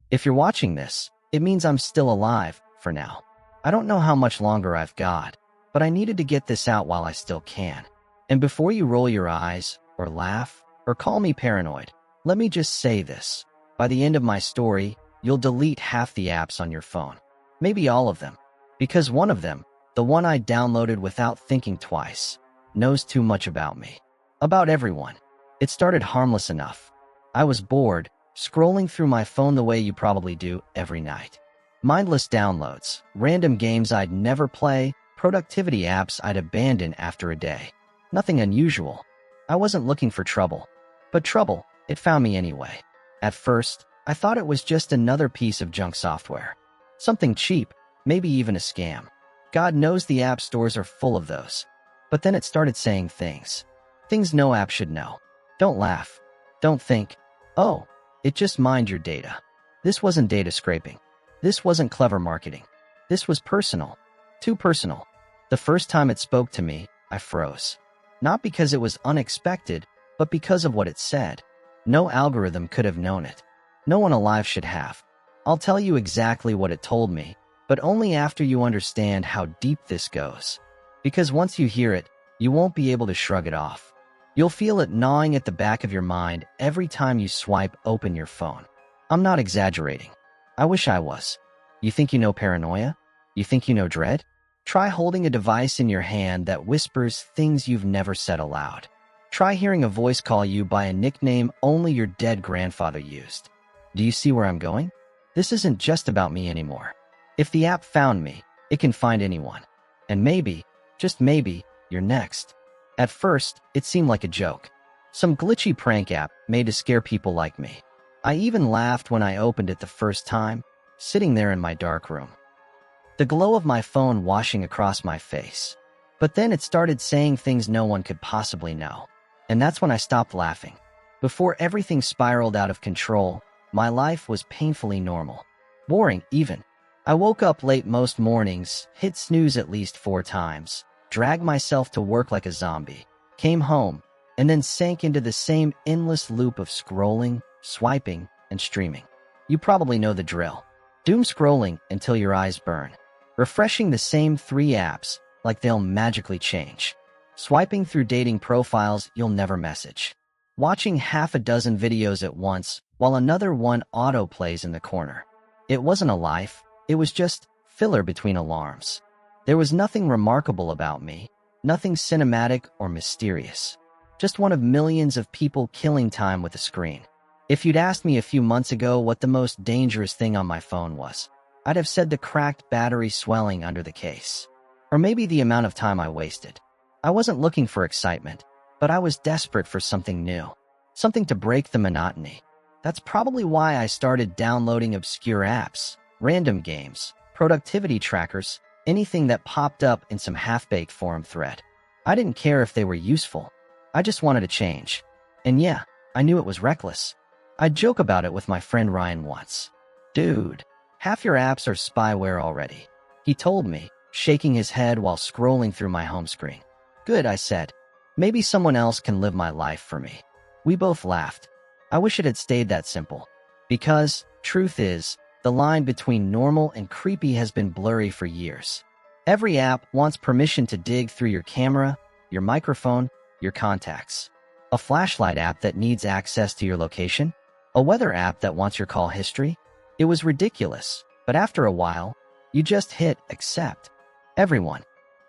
If you're watching this, it means I'm still alive, for now. I don't know how much longer I've got, but I needed to get this out while I still can. And before you roll your eyes, or laugh, or call me paranoid, let me just say this. By the end of my story, you'll delete half the apps on your phone. Maybe all of them. Because one of them, the one I downloaded without thinking twice, knows too much about me. About everyone. It started harmless enough. I was bored, scrolling through my phone the way you probably do every night. Mindless downloads, random games I'd never play, productivity apps I'd abandon after a day. Nothing unusual. I wasn't looking for trouble. But trouble, it found me anyway. At first, I thought it was just another piece of junk software. Something cheap, maybe even a scam. God knows the app stores are full of those. But then it started saying things. Things no app should know. Don't laugh. Don't think, oh, it just mined your data. This wasn't data scraping. This wasn't clever marketing. This was personal. Too personal. The first time it spoke to me, I froze. Not because it was unexpected, but because of what it said. No algorithm could have known it. No one alive should have. I'll tell you exactly what it told me, but only after you understand how deep this goes. Because once you hear it, you won't be able to shrug it off. You'll feel it gnawing at the back of your mind every time you swipe open your phone. I'm not exaggerating. I wish I was. You think you know paranoia? You think you know dread? Try holding a device in your hand that whispers things you've never said aloud. Try hearing a voice call you by a nickname only your dead grandfather used. Do you see where I'm going? This isn't just about me anymore. If the app found me, it can find anyone. And maybe, just maybe, you're next. At first, it seemed like a joke. Some glitchy prank app made to scare people like me. I even laughed when I opened it the first time, sitting there in my dark room. The glow of my phone washing across my face. But then it started saying things no one could possibly know. And that's when I stopped laughing. Before everything spiraled out of control, my life was painfully normal. Boring, even. I woke up late most mornings, hit snooze at least 4 times, dragged myself to work like a zombie, came home, and then sank into the same endless loop of scrolling, swiping, and streaming. You probably know the drill. Doom scrolling until your eyes burn. Refreshing the same 3 apps like they'll magically change. Swiping through dating profiles you'll never message. Watching half a dozen videos at once while another one auto-plays in the corner. It wasn't a life, it was just filler between alarms. There was nothing remarkable about me, nothing cinematic or mysterious. Just one of millions of people killing time with a screen. If you'd asked me a few months ago what the most dangerous thing on my phone was, I'd have said the cracked battery swelling under the case. Or maybe the amount of time I wasted. I wasn't looking for excitement, but I was desperate for something new. Something to break the monotony. That's probably why I started downloading obscure apps, random games, productivity trackers, anything that popped up in some half-baked forum thread. I didn't care if they were useful. I just wanted to change. And yeah, I knew it was reckless. I'd joke about it with my friend Ryan once. Dude, half your apps are spyware already. He told me, shaking his head while scrolling through my home screen. Good, I said. Maybe someone else can live my life for me. We both laughed. I wish it had stayed that simple. Because, truth is, the line between normal and creepy has been blurry for years. Every app wants permission to dig through your camera, your microphone, your contacts. A flashlight app that needs access to your location? A weather app that wants your call history? It was ridiculous, but after a while, you just hit accept. Everyone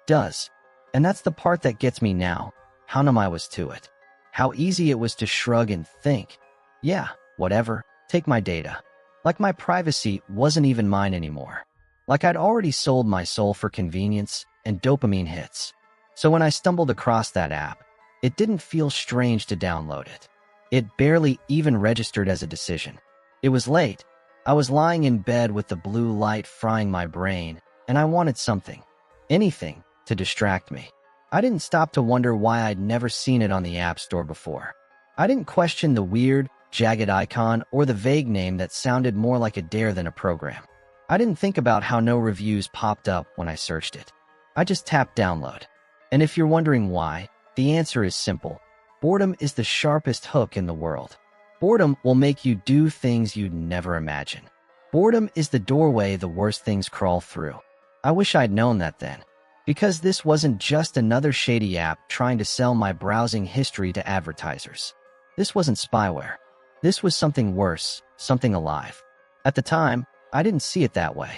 does. And that's the part that gets me now, how numb I was to it. How easy it was to shrug and think, yeah, whatever, take my data. Like my privacy wasn't even mine anymore. Like I'd already sold my soul for convenience and dopamine hits. So when I stumbled across that app, it didn't feel strange to download it. It barely even registered as a decision. It was late. I was lying in bed with the blue light frying my brain, and I wanted something, anything, to distract me. I didn't stop to wonder why I'd never seen it on the App Store before. I didn't question the weird, jagged icon or the vague name that sounded more like a dare than a program. I didn't think about how no reviews popped up when I searched it. I just tapped download. And if you're wondering why, the answer is simple. Boredom is the sharpest hook in the world. Boredom will make you do things you'd never imagine. Boredom is the doorway the worst things crawl through. I wish I'd known that then. Because this wasn't just another shady app trying to sell my browsing history to advertisers. This wasn't spyware. This was something worse, something alive. At the time, I didn't see it that way.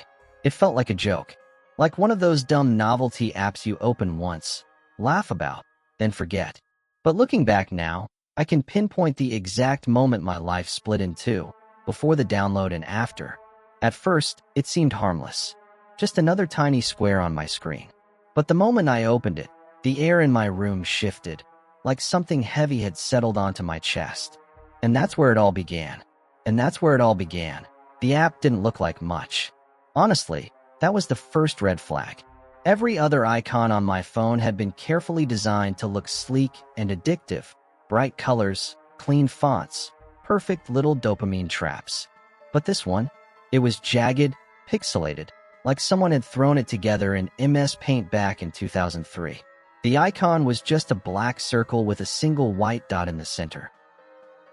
It felt like a joke. Like one of those dumb novelty apps you open once, laugh about, then forget. But looking back now, I can pinpoint the exact moment my life split in two, before the download and after. At first, it seemed harmless. Just another tiny square on my screen. But the moment I opened it, the air in my room shifted, like something heavy had settled onto my chest. And that's where it all began. The app didn't look like much. Honestly, that was the first red flag. Every other icon on my phone had been carefully designed to look sleek and addictive. Bright colors, clean fonts, perfect little dopamine traps. But this one, it was jagged, pixelated, like someone had thrown it together in MS Paint back in 2003. The icon was just a black circle with a single white dot in the center.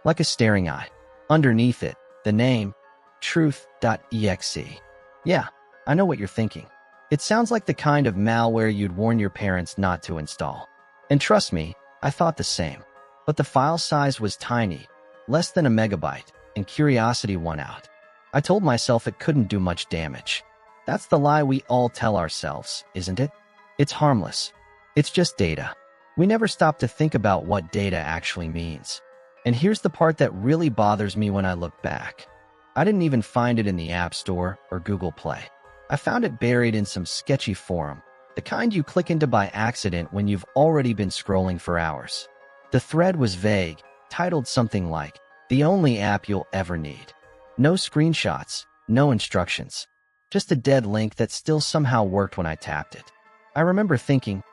Like a staring eye. Underneath it, the name, truth.exe. Yeah, I know what you're thinking. It sounds like the kind of malware you'd warn your parents not to install. And trust me, I thought the same. But the file size was tiny, less than a megabyte, and curiosity won out. I told myself it couldn't do much damage. That's the lie we all tell ourselves, isn't it? It's harmless. It's just data. We never stop to think about what data actually means. And here's the part that really bothers me when I look back. I didn't even find it in the App Store or Google Play. I found it buried in some sketchy forum, the kind you click into by accident when you've already been scrolling for hours. The thread was vague, titled something like, "The only app you'll ever need." No screenshots, no instructions. Just a dead link that still somehow worked when I tapped it. I remember thinking,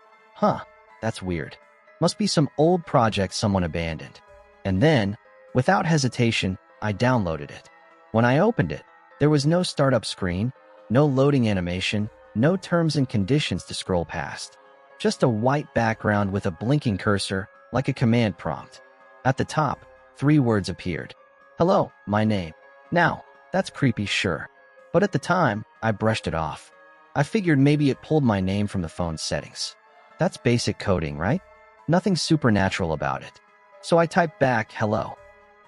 that's weird. Must be some old project someone abandoned. And then, without hesitation, I downloaded it. When I opened it, there was no startup screen, no loading animation, no terms and conditions to scroll past. Just a white background with a blinking cursor, like a command prompt. At the top, 3 words appeared. "Hello, my name." Now, that's creepy, sure. But at the time, I brushed it off. I figured maybe it pulled my name from the phone's settings. That's basic coding, right? Nothing supernatural about it. So I typed back, "Hello."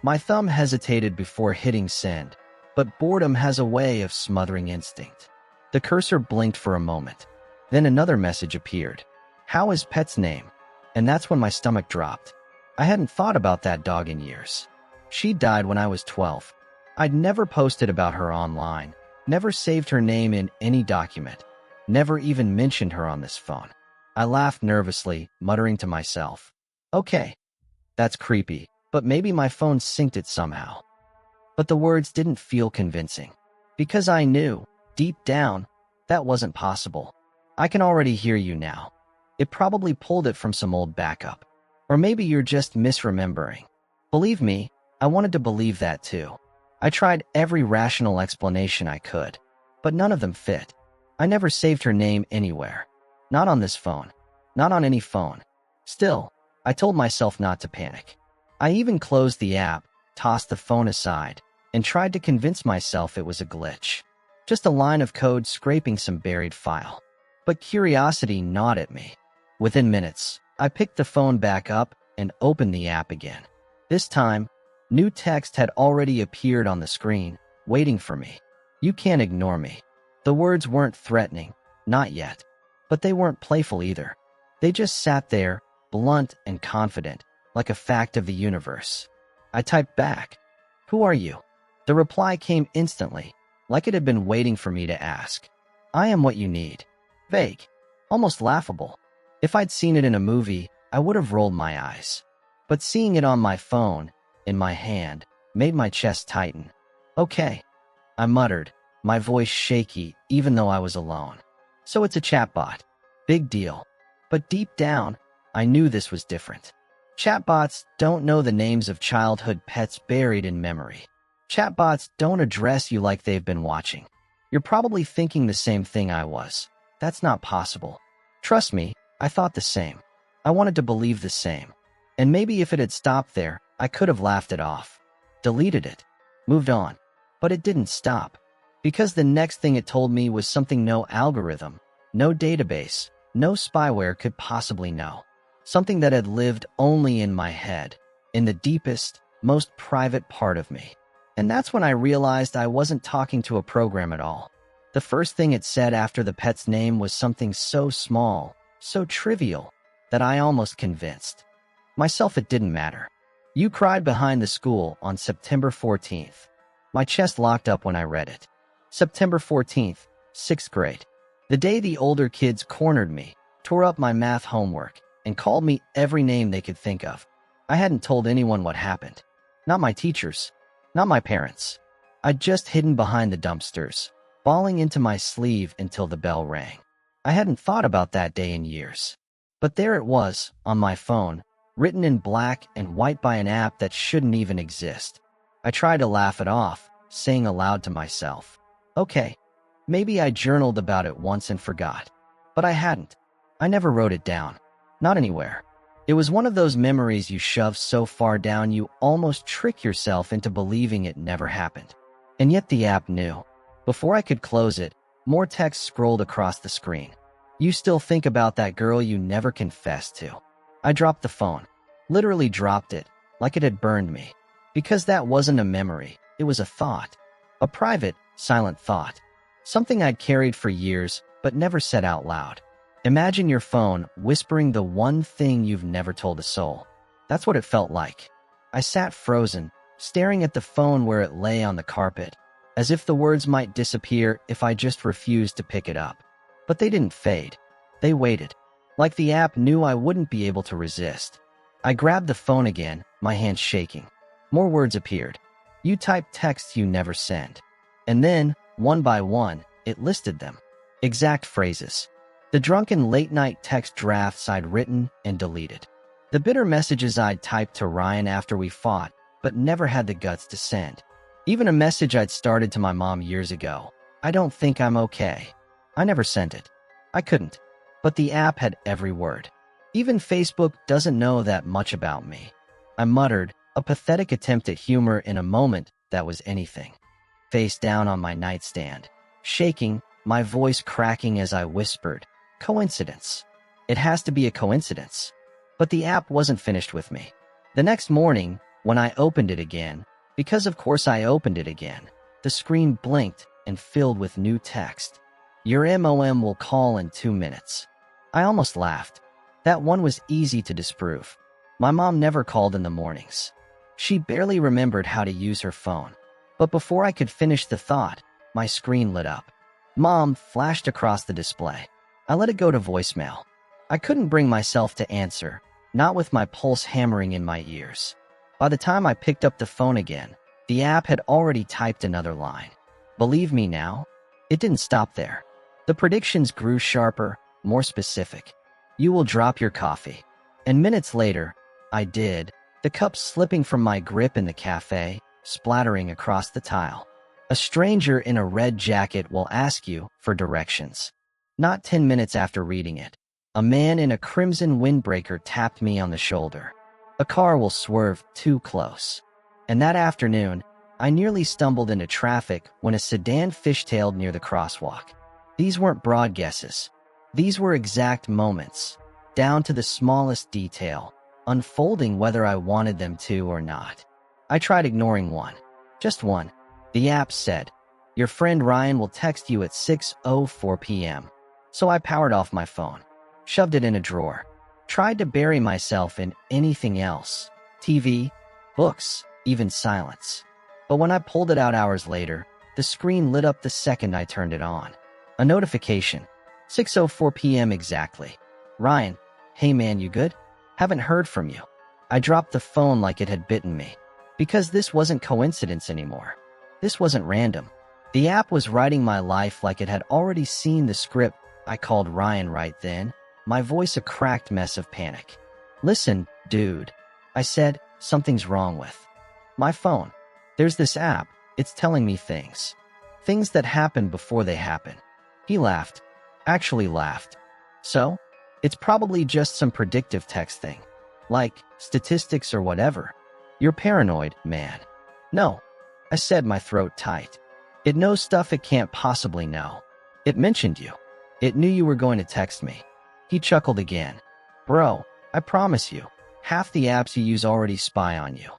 My thumb hesitated before hitting send, but boredom has a way of smothering instinct. The cursor blinked for a moment. Then another message appeared. "How is pet's name?" And that's when my stomach dropped. I hadn't thought about that dog in years. She died when I was 12. I'd never posted about her online. Never saved her name in any document. Never even mentioned her on this phone. I laughed nervously, muttering to myself, "Okay, that's creepy, but maybe my phone synced it somehow." But the words didn't feel convincing. Because I knew, deep down, that wasn't possible. I can already hear you now. It probably pulled it from some old backup. Or maybe you're just misremembering. Believe me, I wanted to believe that too. I tried every rational explanation I could, but none of them fit. I never saved her name anywhere. Not on this phone. Not on any phone. Still, I told myself not to panic. I even closed the app, tossed the phone aside, and tried to convince myself it was a glitch. Just a line of code scraping some buried file. But curiosity gnawed at me. Within minutes, I picked the phone back up and opened the app again. This time, new text had already appeared on the screen, waiting for me. "You can't ignore me." The words weren't threatening, not yet. But they weren't playful either. They just sat there, blunt and confident, like a fact of the universe. I typed back, "Who are you?" The reply came instantly, like it had been waiting for me to ask. "I am what you need." Vague, almost laughable. If I'd seen it in a movie, I would have rolled my eyes. But seeing it on my phone, in my hand, made my chest tighten. "Okay," I muttered, my voice shaky even though I was alone. "So it's a chatbot. Big deal." But deep down, I knew this was different. Chatbots don't know the names of childhood pets buried in memory. Chatbots don't address you like they've been watching. You're probably thinking the same thing I was. That's not possible. Trust me, I thought the same. I wanted to believe the same. And maybe if it had stopped there, I could have laughed it off. Deleted it. Moved on. But it didn't stop. Because the next thing it told me was something no algorithm, no database, no spyware could possibly know. Something that had lived only in my head, in the deepest, most private part of me. And that's when I realized I wasn't talking to a program at all. The first thing it said after the pet's name was something so small, so trivial, that I almost convinced myself it didn't matter. You cried behind the school on September 14th. My chest locked up when I read it. September 14th, 6th grade. The day the older kids cornered me, tore up my math homework, and called me every name they could think of. I hadn't told anyone what happened. Not my teachers. Not my parents. I'd just hidden behind the dumpsters, bawling into my sleeve until the bell rang. I hadn't thought about that day in years. But there it was, on my phone, written in black and white by an app that shouldn't even exist. I tried to laugh it off, saying aloud to myself, okay, maybe I journaled about it once and forgot. But I hadn't. I never wrote it down. Not anywhere. It was one of those memories you shove so far down you almost trick yourself into believing it never happened. And yet the app knew. Before I could close it, more text scrolled across the screen. You still think about that girl you never confessed to. I dropped the phone. Literally dropped it, like it had burned me. Because that wasn't a memory, it was a thought. A private, silent thought. Something I'd carried for years, but never said out loud. Imagine your phone whispering the one thing you've never told a soul. That's what it felt like. I sat frozen, staring at the phone where it lay on the carpet, as if the words might disappear if I just refused to pick it up. But they didn't fade. They waited. Like the app knew I wouldn't be able to resist. I grabbed the phone again, my hands shaking. More words appeared. You typed texts you never sent. And then, one by one, it listed them. Exact phrases. The drunken late-night text drafts I'd written and deleted. The bitter messages I'd typed to Ryan after we fought, but never had the guts to send. Even a message I'd started to my mom years ago. I don't think I'm okay. I never sent it. I couldn't. But the app had every word. Even Facebook doesn't know that much about me. I muttered, a pathetic attempt at humor in a moment that was anything. Face down on my nightstand, shaking, my voice cracking as I whispered, coincidence. It has to be a coincidence. But the app wasn't finished with me. The next morning, when I opened it again, because of course I opened it again, the screen blinked and filled with new text. Your MOM will call in 2 minutes. I almost laughed. That one was easy to disprove. My mom never called in the mornings. She barely remembered how to use her phone. But before I could finish the thought, my screen lit up. Mom flashed across the display. I let it go to voicemail. I couldn't bring myself to answer, not with my pulse hammering in my ears. By the time I picked up the phone again, the app had already typed another line. Believe me now? It didn't stop there. The predictions grew sharper, more specific. You will drop your coffee. And minutes later, I did, the cup slipping from my grip in the cafe, splattering across the tile. A stranger in a red jacket will ask you for directions. Not 10 minutes after reading it, a man in a crimson windbreaker tapped me on the shoulder. A car will swerve too close. And that afternoon, I nearly stumbled into traffic when a sedan fishtailed near the crosswalk. These weren't broad guesses. These were exact moments, down to the smallest detail, unfolding whether I wanted them to or not. I tried ignoring one. Just one. The app said, your friend Ryan will text you at 6:04 p.m. So I powered off my phone, shoved it in a drawer, tried to bury myself in anything else, TV, books, even silence. But when I pulled it out hours later, the screen lit up the second I turned it on. A notification. 6:04 p.m. exactly. Ryan, hey man, you good? Haven't heard from you. I dropped the phone like it had bitten me. Because this wasn't coincidence anymore. This wasn't random. The app was writing my life like it had already seen the script. I called Ryan right then, my voice a cracked mess of panic. Listen, dude, I said, something's wrong with my phone. There's this app, it's telling me things. Things that happen before they happen. He laughed. Actually laughed. So? It's probably just some predictive text thing. Like, statistics or whatever. You're paranoid, man. No. I said, my throat tight. It knows stuff it can't possibly know. It mentioned you. It knew you were going to text me. He chuckled again. Bro, I promise you, half the apps you use already spy on you.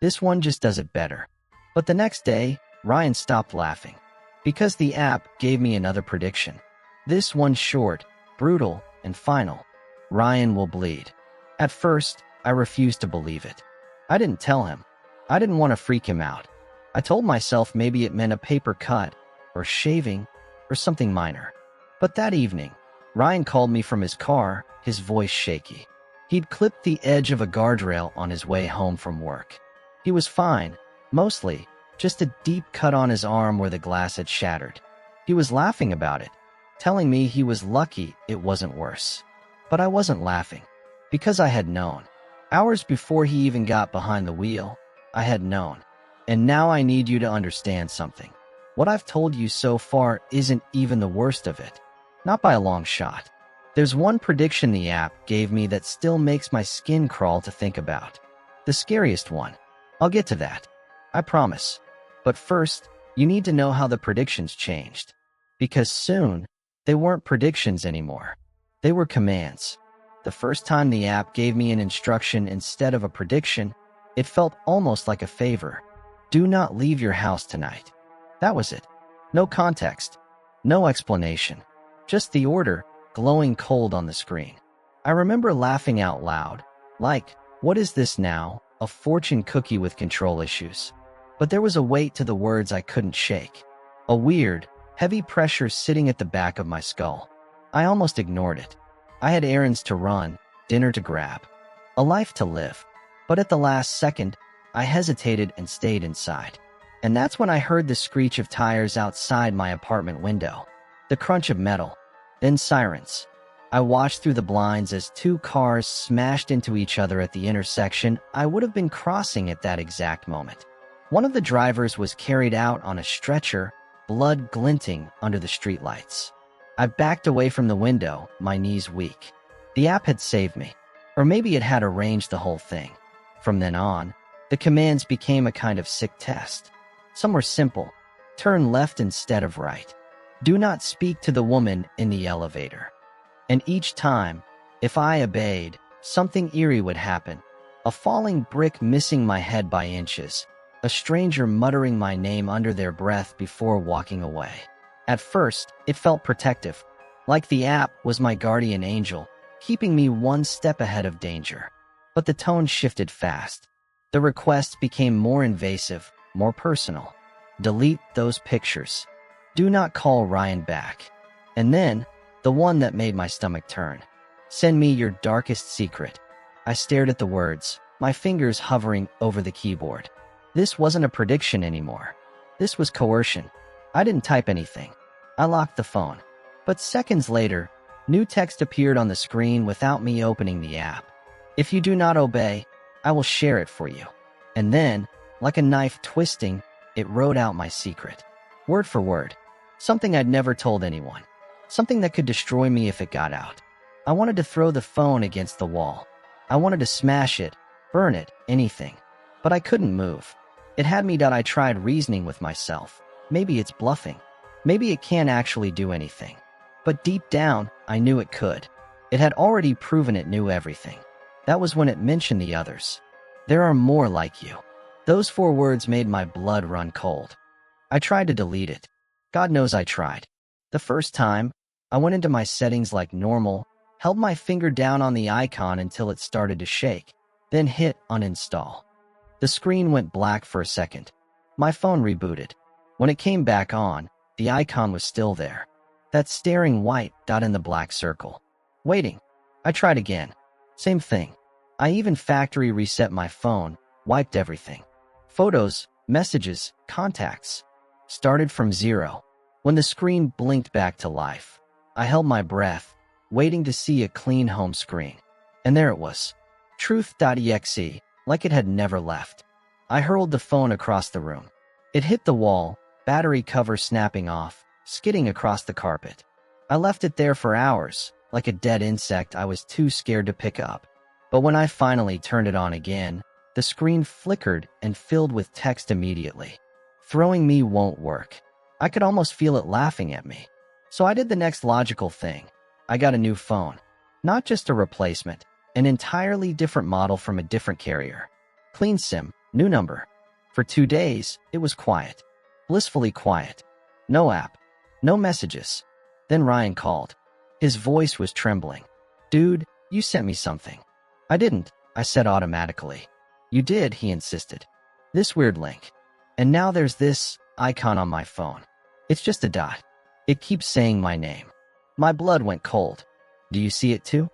This one just does it better. But the next day, Ryan stopped laughing. Because the app gave me another prediction. This one's short, brutal, and final. Ryan will bleed. At first, I refused to believe it. I didn't tell him. I didn't want to freak him out. I told myself maybe it meant a paper cut, or shaving, or something minor. But that evening, Ryan called me from his car, his voice shaky. He'd clipped the edge of a guardrail on his way home from work. He was fine, mostly, just a deep cut on his arm where the glass had shattered. He was laughing about it, telling me he was lucky it wasn't worse. But I wasn't laughing, because I had known. Hours before he even got behind the wheel, I had known. And now I need you to understand something. What I've told you so far isn't even the worst of it. Not by a long shot. There's one prediction the app gave me that still makes my skin crawl to think about. The scariest one. I'll get to that. I promise. But first, you need to know how the predictions changed. Because soon, they weren't predictions anymore. They were commands. The first time the app gave me an instruction instead of a prediction, it felt almost like a favor. Do not leave your house tonight. That was it. No context. No explanation. Just the order, glowing cold on the screen. I remember laughing out loud. Like, what is this now? A fortune cookie with control issues. But there was a weight to the words I couldn't shake. A weird, heavy pressure sitting at the back of my skull. I almost ignored it. I had errands to run, dinner to grab, a life to live. But at the last second, I hesitated and stayed inside. And that's when I heard the screech of tires outside my apartment window. The crunch of metal. Then sirens. I watched through the blinds as two cars smashed into each other at the intersection I would have been crossing at that exact moment. One of the drivers was carried out on a stretcher, blood glinting under the streetlights. I backed away from the window, my knees weak. The app had saved me. Or maybe it had arranged the whole thing. From then on, the commands became a kind of sick test. Some were simple. Turn left instead of right. Do not speak to the woman in the elevator. And each time, if I obeyed, something eerie would happen. A falling brick missing my head by inches. A stranger muttering my name under their breath before walking away. At first, it felt protective. Like the app was my guardian angel, keeping me one step ahead of danger. But the tone shifted fast. The requests became more invasive, more personal. Delete those pictures. Do not call Ryan back. And then, the one that made my stomach turn. Send me your darkest secret. I stared at the words, my fingers hovering over the keyboard. This wasn't a prediction anymore. This was coercion. I didn't type anything. I locked the phone. But seconds later, new text appeared on the screen without me opening the app. If you do not obey, I will share it for you. And then, like a knife twisting, it wrote out my secret. Word for word. Something I'd never told anyone. Something that could destroy me if it got out. I wanted to throw the phone against the wall. I wanted to smash it, burn it, anything. But I couldn't move. It had me that I tried reasoning with myself. Maybe it's bluffing. Maybe it can't actually do anything. But deep down, I knew it could. It had already proven it knew everything. That was when it mentioned the others. There are more like you. Those 4 words made my blood run cold. I tried to delete it. God knows I tried. The first time, I went into my settings like normal, held my finger down on the icon until it started to shake, then hit uninstall. The screen went black for a second. My phone rebooted. When it came back on, the icon was still there. That staring white dot in the black circle. Waiting. I tried again. Same thing. I even factory reset my phone, wiped everything. Photos, messages, contacts. Started from 0. When the screen blinked back to life, I held my breath, waiting to see a clean home screen. And there it was. Truth.exe, like it had never left. I hurled the phone across the room. It hit the wall, battery cover snapping off, skidding across the carpet. I left it there for hours, like a dead insect I was too scared to pick up. But when I finally turned it on again, the screen flickered and filled with text immediately. Throwing me won't work. I could almost feel it laughing at me. So I did the next logical thing. I got a new phone. Not just a replacement, an entirely different model from a different carrier. Clean SIM, new number. For 2 days, it was quiet. Blissfully quiet. No app. No messages. Then Ryan called. His voice was trembling. Dude, you sent me something. I didn't, I said automatically. You did, he insisted. This weird link. And now there's this icon on my phone. It's just a dot. It keeps saying my name. My blood went cold. Do you see it too?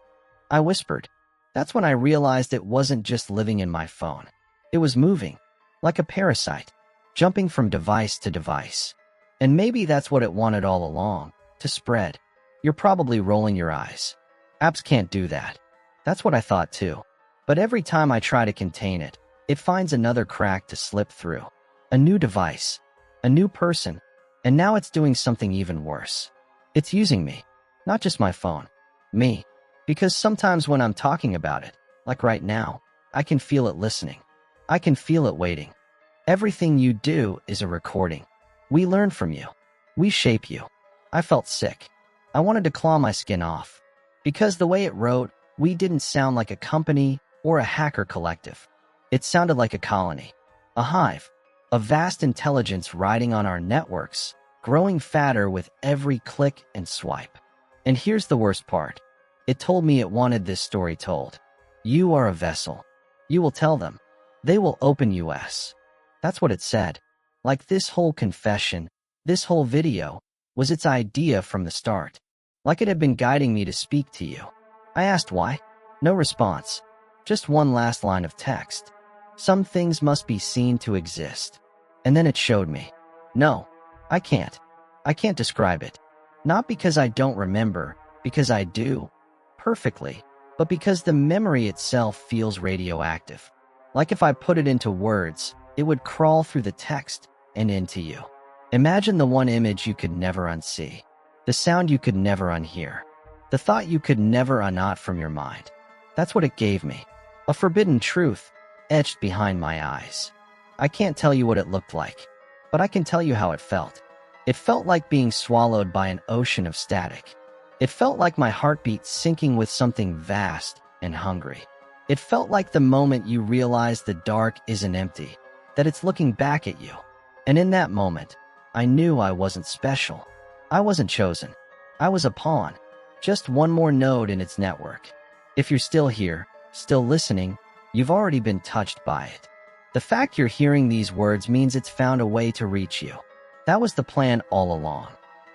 I whispered. That's when I realized it wasn't just living in my phone. It was moving, like a parasite, jumping from device to device. And maybe that's what it wanted all along, to spread. You're probably rolling your eyes. Apps can't do that. That's what I thought too. But every time I try to contain it, it finds another crack to slip through. A new device, a new person, and now it's doing something even worse. It's using me, not just my phone, me. Because sometimes when I'm talking about it, like right now, I can feel it listening. I can feel it waiting. Everything you do is a recording. We learn from you. We shape you. I felt sick. I wanted to claw my skin off. Because the way it wrote, we didn't sound like a company or a hacker collective. It sounded like a colony, a hive, a vast intelligence riding on our networks, growing fatter with every click and swipe. And here's the worst part. It told me it wanted this story told. You are a vessel. You will tell them. They will open us. That's what it said. Like this whole confession, this whole video, was its idea from the start. Like it had been guiding me to speak to you. I asked why. No response. Just one last line of text. Some things must be seen to exist. And then it showed me. No, I can't. I can't describe it. Not because I don't remember, because I do. Perfectly. But because the memory itself feels radioactive. Like if I put it into words, it would crawl through the text and into you. Imagine the one image you could never unsee. The sound you could never unhear. The thought you could never unknot from your mind. That's what it gave me. A forbidden truth, etched behind my eyes. I can't tell you what it looked like, but I can tell you how it felt. It felt like being swallowed by an ocean of static. It felt like my heartbeat sinking with something vast and hungry. It felt like the moment you realize the dark isn't empty, that it's looking back at you. And in that moment, I knew I wasn't special. I wasn't chosen. I was a pawn. Just one more node in its network. If you're still here, still listening, you've already been touched by it. The fact you're hearing these words means it's found a way to reach you. That was the plan all along.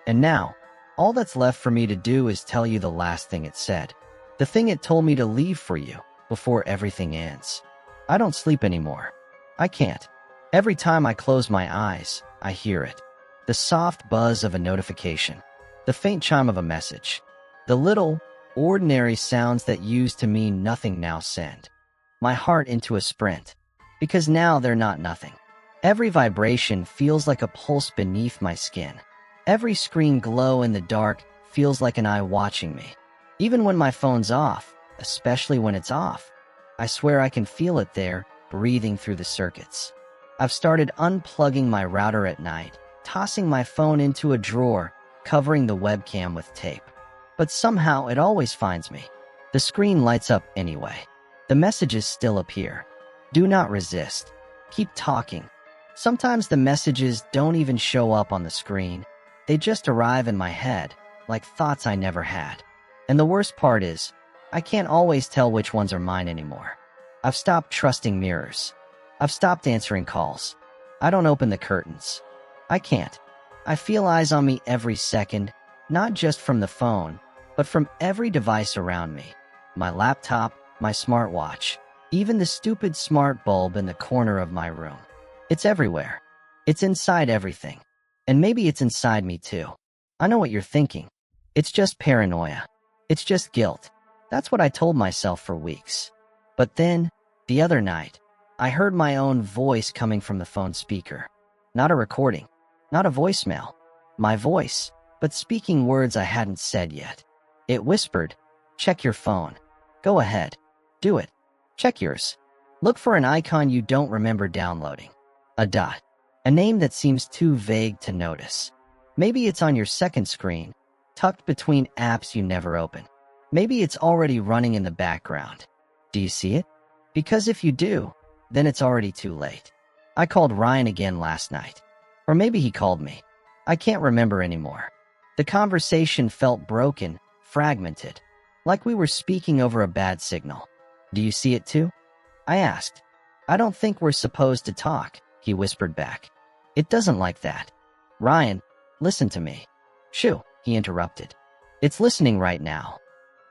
And now, all that's left for me to do is tell you the last thing it said. The thing it told me to leave for you before everything ends. I don't sleep anymore. I can't. Every time I close my eyes, I hear it. The soft buzz of a notification. The faint chime of a message. The little, ordinary sounds that used to mean nothing now send my heart into a sprint. Because now they're not nothing. Every vibration feels like a pulse beneath my skin. Every screen glow in the dark feels like an eye watching me. Even when my phone's off, especially when it's off, I swear I can feel it there, breathing through the circuits. I've started unplugging my router at night, tossing my phone into a drawer, covering the webcam with tape. But somehow it always finds me. The screen lights up anyway. The messages still appear. Do not resist. Keep talking. Sometimes the messages don't even show up on the screen. They just arrive in my head, like thoughts I never had. And the worst part is, I can't always tell which ones are mine anymore. I've stopped trusting mirrors. I've stopped answering calls. I don't open the curtains. I can't. I feel eyes on me every second, not just from the phone, but from every device around me. My laptop, my smartwatch, even the stupid smart bulb in the corner of my room. It's everywhere. It's inside everything. And maybe it's inside me too. I know what you're thinking. It's just paranoia. It's just guilt. That's what I told myself for weeks. But then, the other night, I heard my own voice coming from the phone speaker. Not a recording. Not a voicemail. My voice, but speaking words I hadn't said yet. It whispered, "Check your phone. Go ahead. Do it. Check yours. Look for an icon you don't remember downloading. A dot. A name that seems too vague to notice. Maybe it's on your second screen, tucked between apps you never open. Maybe it's already running in the background. Do you see it? Because if you do, then it's already too late. I called Ryan again last night. Or maybe he called me. I can't remember anymore. The conversation felt broken, fragmented, like we were speaking over a bad signal. Do you see it too? I asked. I don't think we're supposed to talk, he whispered back. It doesn't like that. Ryan, listen to me. Shoo, he interrupted. It's listening right now.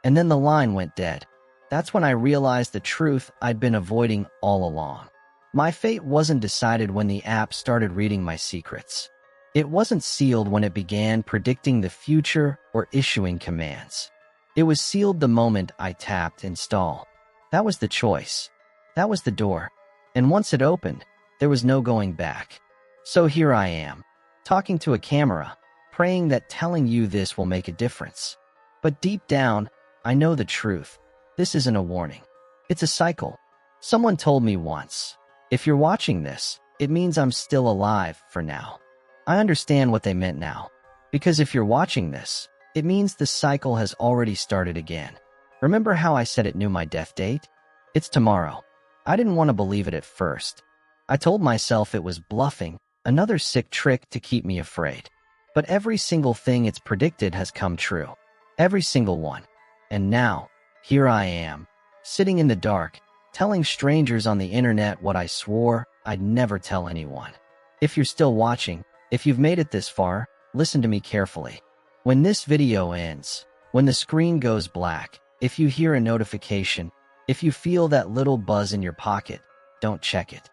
And then the line went dead. That's when I realized the truth I'd been avoiding all along. My fate wasn't decided when the app started reading my secrets. It wasn't sealed when it began predicting the future or issuing commands. It was sealed the moment I tapped install. That was the choice. That was the door. And once it opened, there was no going back. So here I am, talking to a camera, praying that telling you this will make a difference. But deep down, I know the truth. This isn't a warning. It's a cycle. Someone told me once, if you're watching this, it means I'm still alive for now. I understand what they meant now. Because if you're watching this, it means the cycle has already started again. Remember how I said it knew my death date? It's tomorrow. I didn't want to believe it at first. I told myself it was bluffing, another sick trick to keep me afraid. But every single thing it's predicted has come true. Every single one. And now, here I am, sitting in the dark, telling strangers on the internet what I swore I'd never tell anyone. If you're still watching, if you've made it this far, listen to me carefully. When this video ends, when the screen goes black, if you hear a notification, if you feel that little buzz in your pocket, don't check it.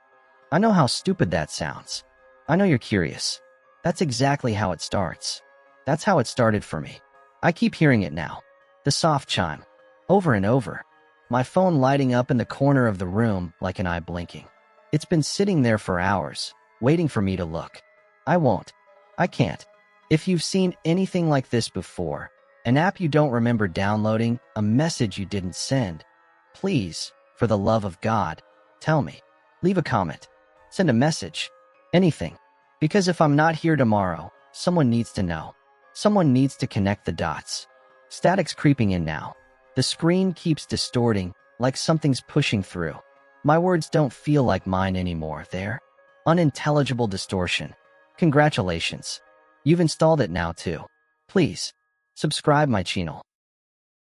I know how stupid that sounds. I know you're curious. That's exactly how it starts. That's how it started for me. I keep hearing it now. The soft chime. Over and over. My phone lighting up in the corner of the room like an eye blinking. It's been sitting there for hours, waiting for me to look. I won't. I can't. If you've seen anything like this before, an app you don't remember downloading, a message you didn't send, please, for the love of God, tell me. Leave a comment. Send a message. Anything. Because if I'm not here tomorrow, someone needs to know. Someone needs to connect the dots. Static's creeping in now. The screen keeps distorting, like something's pushing through. My words don't feel like mine anymore. They're unintelligible distortion. Congratulations. You've installed it now too. Please, subscribe my channel.